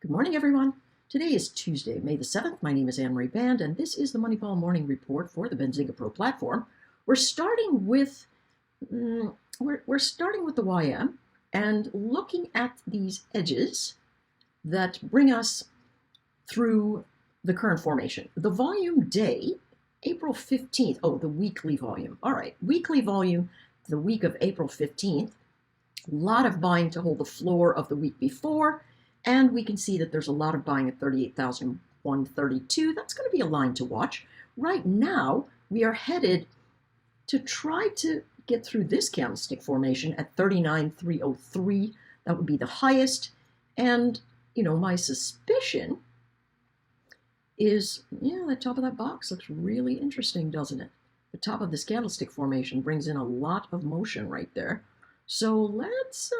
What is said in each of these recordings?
Good morning, everyone. Today is Tuesday, May the 7th. My name is Anne-Marie Band, and this is the Moneyball Morning Report for the Benzinga Pro platform. We're starting with we're starting with the YM and looking at these edges that bring us through the current formation. The volume day, April 15th. Oh, the weekly volume. All right, weekly volume, the week of April 15th. A lot of buying to hold the floor of the week before. And we can see that there's a lot of buying at 38,132. That's going to be a line to watch. Right now, we are headed to try to get through this candlestick formation at 39,303. That would be the highest. And, my suspicion is, the top of that box looks really interesting, doesn't it? The top of this candlestick formation brings in a lot of motion right there. So let's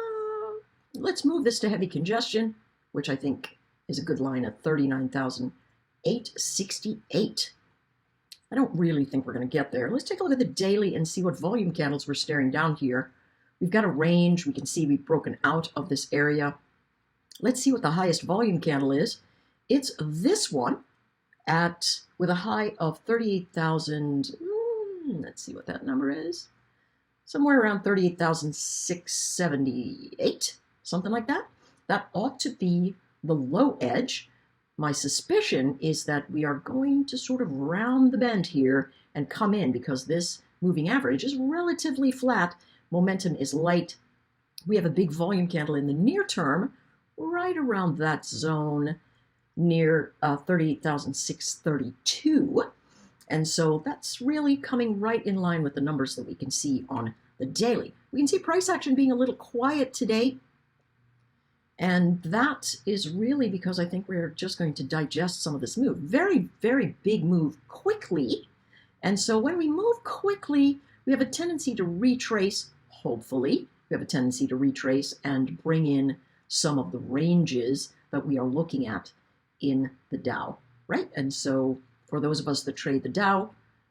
move this to heavy congestion, which I think is a good line at 39,868. I don't really think we're going to get there. Let's take a look at the daily and see what volume candles we're staring down here. We've got a range. We can see we've broken out of this area. Let's see what the highest volume candle is. It's this one with a high of 38,000. Let's see what that number is. Somewhere around 38,678, something like that. That ought to be the low edge. My suspicion is that we are going to sort of round the bend here and come in because this moving average is relatively flat. Momentum is light. We have a big volume candle in the near term, right around that zone near 38,632. And so that's really coming right in line with the numbers that we can see on the daily. We can see price action being a little quiet today. And that is really because I think we're just going to digest some of this move. Very, very big move quickly. And so when we move quickly, we have a tendency to retrace, hopefully. We have a tendency to retrace and bring in some of the ranges that we are looking at in the Dow, right? And so for those of us that trade the Dow,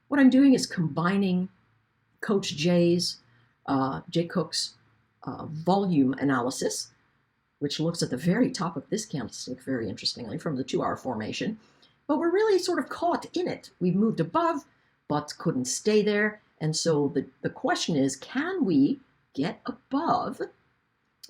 what I'm doing is combining Coach Jay Cook's volume analysis, which looks at the very top of this candlestick, very interestingly, from the 2-hour formation. But we're really sort of caught in it. We've moved above, but couldn't stay there. And so the question is, can we get above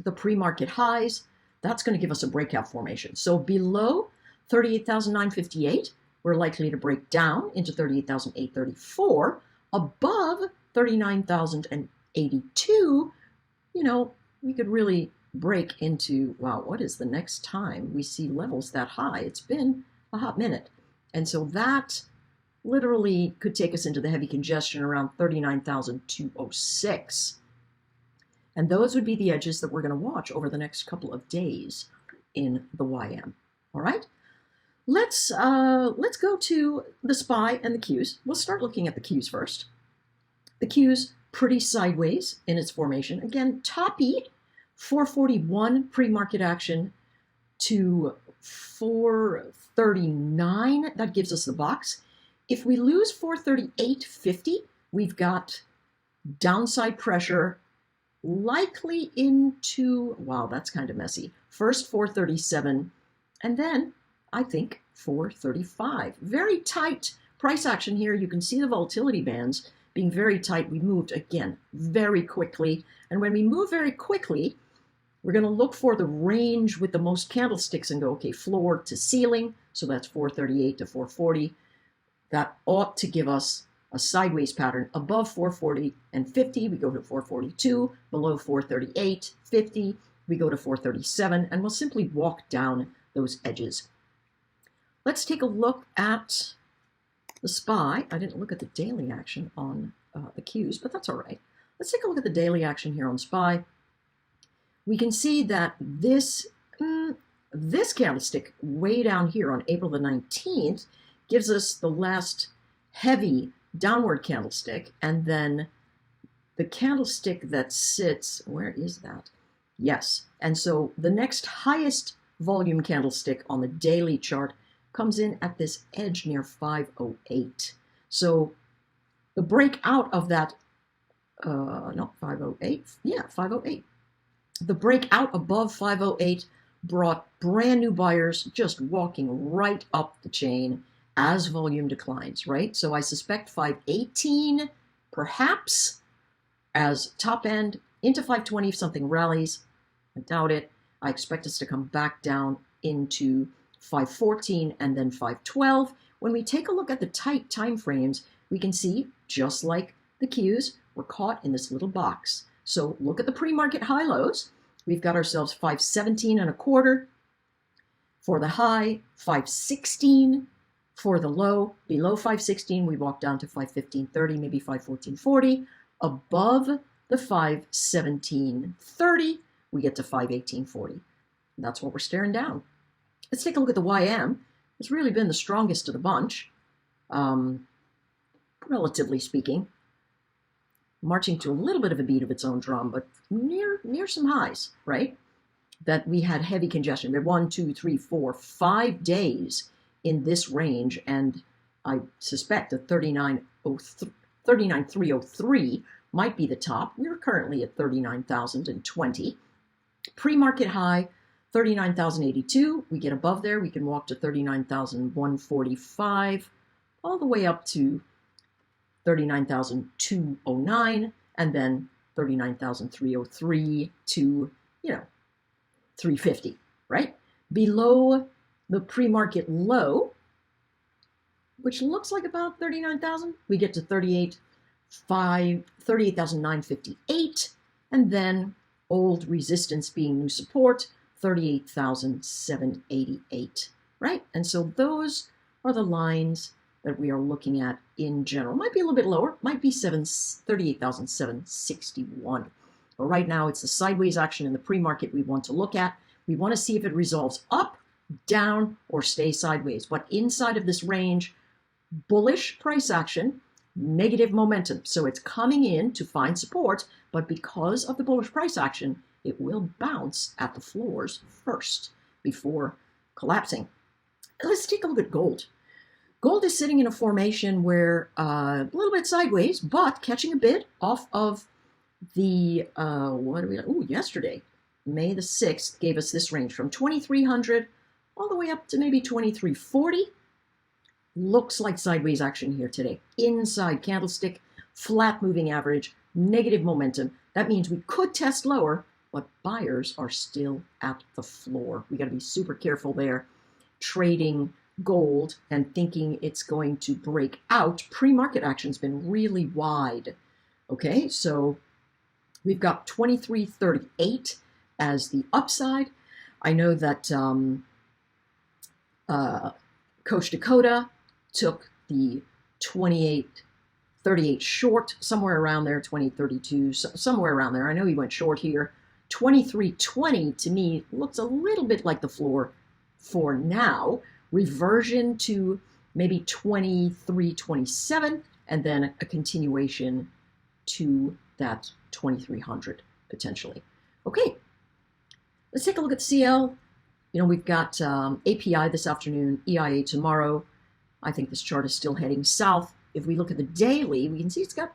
the pre-market highs? That's going to give us a breakout formation. So below 38,958, we're likely to break down into 38,834. Above 39,082, we could really break into, wow, what is the next time we see levels that high? It's been a hot minute. And so that literally could take us into the heavy congestion around 39,206. And those would be the edges that we're going to watch over the next couple of days in the YM. All right? Let's go to the SPY and the Qs. We'll start looking at the Qs first. The Qs pretty sideways in its formation. Again, toppy 441 pre-market action to 439. That gives us the box. If we lose 438.50, we've got downside pressure likely into, wow, that's kind of messy. First 437, and then I think 435. Very tight price action here. You can see the volatility bands being very tight. We moved, again, very quickly. And when we move very quickly, we're going to look for the range with the most candlesticks and go, okay, floor to ceiling. So that's 438 to 440. That ought to give us a sideways pattern. Above 440 and 50, we go to 442. Below 438.50, we go to 437. And we'll simply walk down those edges. Let's take a look at the SPY. I didn't look at the daily action on the Qs, but that's all right. Let's take a look at the daily action here on SPY. We can see that this candlestick way down here on April the 19th gives us the last heavy downward candlestick, and then the candlestick that sits, where is that? Yes, and so the next highest volume candlestick on the daily chart comes in at this edge near 508. So the breakout of that, not 508, yeah, 508. The breakout above 508 brought brand new buyers just walking right up the chain as volume declines, right? So I suspect 518 perhaps as top end into 520 if something rallies. I doubt it. I expect us to come back down into 514 and then 512. When we take a look at the tight time frames, we can see, just like the Qs, we're caught in this little box. So look at the pre-market high lows. We've got ourselves 517 and a quarter for the high, 516 for the low. Below 516, we walk down to 515.30, maybe 514.40. Above the 517.30, we get to 518.40. That's what we're staring down. Let's take a look at the YM. It's really been the strongest of the bunch, relatively speaking. Marching to a little bit of a beat of its own drum, but near some highs, right? That we had heavy congestion. We had 1, 2, 3, 4, 5 days in this range, and I suspect that 39,303 might be the top. We're currently at 39,020. Pre-market high, 39,082. We get above there, we can walk to 39,145, all the way up to 39,209, and then 39,303 to, 350, right? Below the pre-market low, which looks like about 39,000, we get to 38,958, and then old resistance being new support, 38,788, right? And so those are the lines that we are looking at in general. Might be a little bit lower, might be 38,761. But right now it's the sideways action in the pre-market we want to look at. We want to see if it resolves up, down, or stay sideways. But inside of this range, bullish price action, negative momentum. So it's coming in to find support, but because of the bullish price action, it will bounce at the floors first before collapsing. Let's take a look at gold. Gold is sitting in a formation where a little bit sideways, but catching a bid off of the, yesterday, May the 6th, gave us this range from 2,300 all the way up to maybe 2,340. Looks like sideways action here today. Inside candlestick, flat moving average, negative momentum. That means we could test lower, but buyers are still at the floor. We got to be super careful there. Trading gold and thinking it's going to break out. Pre-market action's been really wide. Okay, so we've got 23.38 as the upside. I know that Coach Dakota took the 28.38 short, somewhere around there, 20.32, somewhere around there. I know he went short here. 23.20 to me looks a little bit like the floor for now. Reversion to maybe 23.27, and then a continuation to that 2300 potentially. Okay, let's take a look at CL. We've got API this afternoon, EIA tomorrow. I think this chart is still heading south. If we look at the daily, we can see it's got,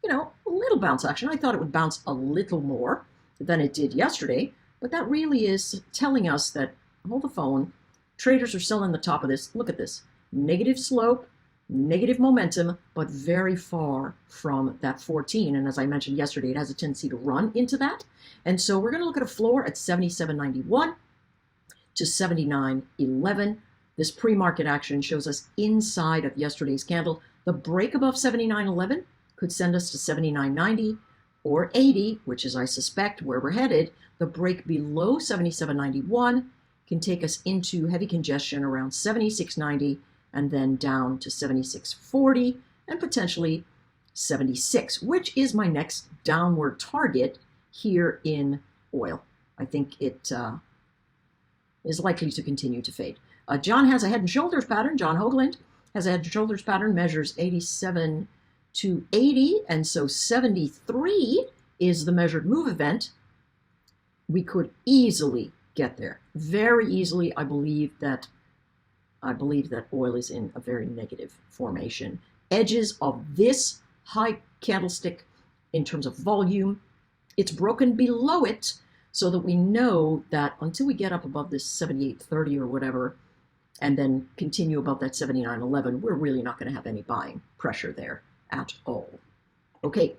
a little bounce action. I thought it would bounce a little more than it did yesterday, but that really is telling us that, hold the phone, traders are selling the top of this. Look at this. Negative slope, negative momentum, but very far from that 14. And as I mentioned yesterday, it has a tendency to run into that. And so we're going to look at a floor at 77.91 to 79.11. This pre-market action shows us inside of yesterday's candle. The break above 79.11 could send us to 79.90 or 80, which is, I suspect, where we're headed. The break below 77.91 can take us into heavy congestion around 76.90 and then down to 76.40 and potentially 76, which is my next downward target here in oil. I think it is likely to continue to fade. John has a head and shoulders pattern. John Hoagland has a head and shoulders pattern, measures 87 to 80, and so 73 is the measured move event. We could easily get there, very easily. I believe that oil is in a very negative formation. Edges of this high candlestick in terms of volume, it's broken below it, so that we know that until we get up above this 78.30 or whatever, and then continue above that 79.11, we're really not going to have any buying pressure there at all. Okay,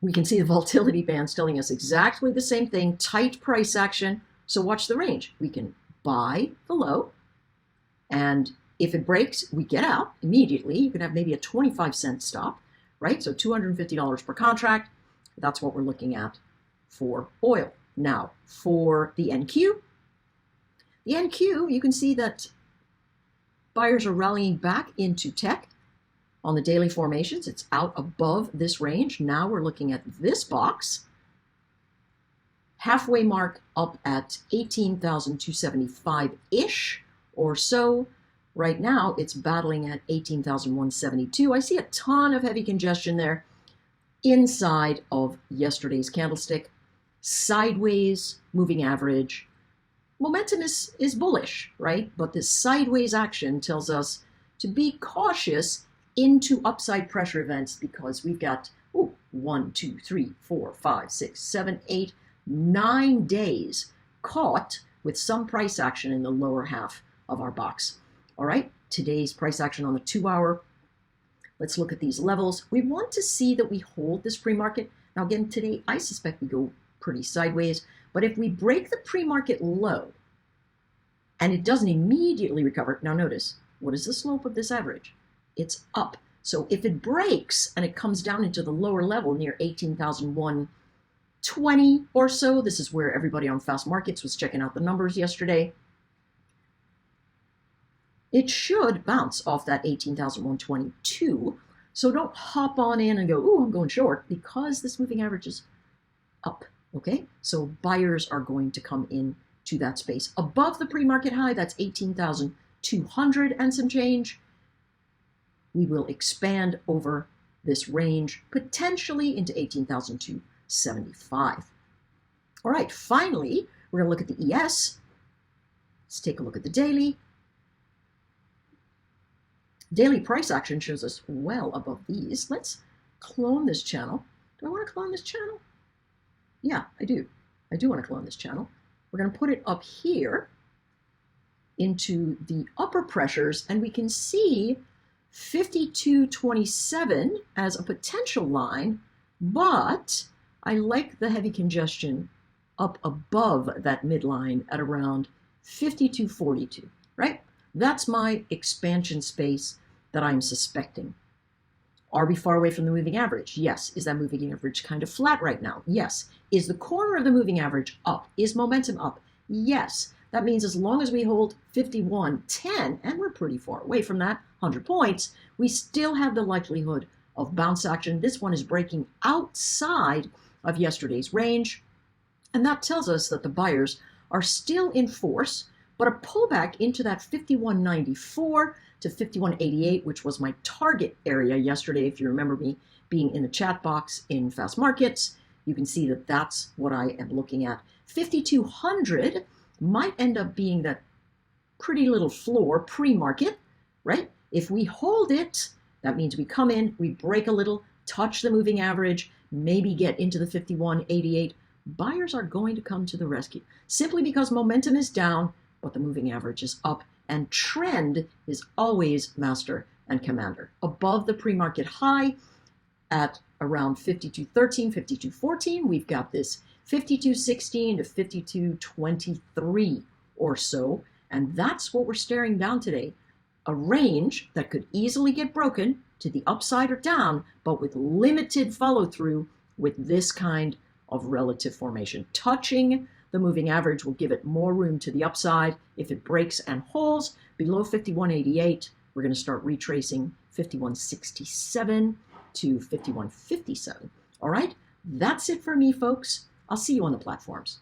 we can see the volatility bands telling us exactly the same thing, tight price action. So watch the range. We can buy the low, and if it breaks, we get out immediately. You can have maybe a 25-cent stop, right? So $250 per contract. That's what we're looking at for oil. Now, for the NQ, you can see that buyers are rallying back into tech on the daily formations. It's out above this range. Now we're looking at this box. Halfway mark up at 18,275-ish or so. Right now, it's battling at 18,172. I see a ton of heavy congestion there inside of yesterday's candlestick. Sideways moving average. Momentum is bullish, right? But this sideways action tells us to be cautious into upside pressure events because we've got 1, 2, 3, 4, 5, 6, 7, 8, 9 days caught with some price action in the lower half of our box. All right, today's price action on the 2-hour. Let's look at these levels. We want to see that we hold this pre-market. Now again, today I suspect we go pretty sideways, but if we break the pre-market low and it doesn't immediately recover, now notice, what is the slope of this average? It's up. So if it breaks and it comes down into the lower level near 18,120 or so, this is where everybody on Fast Markets was checking out the numbers yesterday, it should bounce off that 18,122. So don't hop on in and go, I'm going short, because this moving average is up, okay? So buyers are going to come in to that space. Above the pre-market high, that's 18,200 and some change. We will expand over this range, potentially into 18,275. All right, finally, we're going to look at the ES. Let's take a look at the daily. Daily price action shows us well above these. Let's clone this channel. Do I want to clone this channel? Yeah, I do. I do want to clone this channel. We're going to put it up here into the upper pressures, and we can see 52.27 as a potential line, but I like the heavy congestion up above that midline at around 52.42, right? That's my expansion space that I'm suspecting. Are we far away from the moving average? Yes. Is that moving average kind of flat right now? Yes. Is the corner of the moving average up? Is momentum up? Yes. That means as long as we hold 51.10, and we're pretty far away from that, 100 points, we still have the likelihood of bounce action. This one is breaking outside of yesterday's range, and that tells us that the buyers are still in force, but a pullback into that 51.94 to 51.88, which was my target area yesterday. If you remember me being in the chat box in Fast Markets, you can see that that's what I am looking at. 5,200 might end up being that pretty little floor pre-market, right? If we hold it, that means we come in, we break a little, touch the moving average, maybe get into the 51.88. Buyers are going to come to the rescue simply because momentum is down, but the moving average is up, and trend is always master and commander. Above the pre-market high at around 52.13, 52.14, we've got this 52.16 to 52.23 or so, and that's what we're staring down today. A range that could easily get broken to the upside or down, but with limited follow-through with this kind of relative formation. Touching the moving average will give it more room to the upside. If it breaks and holds below 51.88, we're going to start retracing 51.67 to 51.57. All right, that's it for me, folks. I'll see you on the platforms.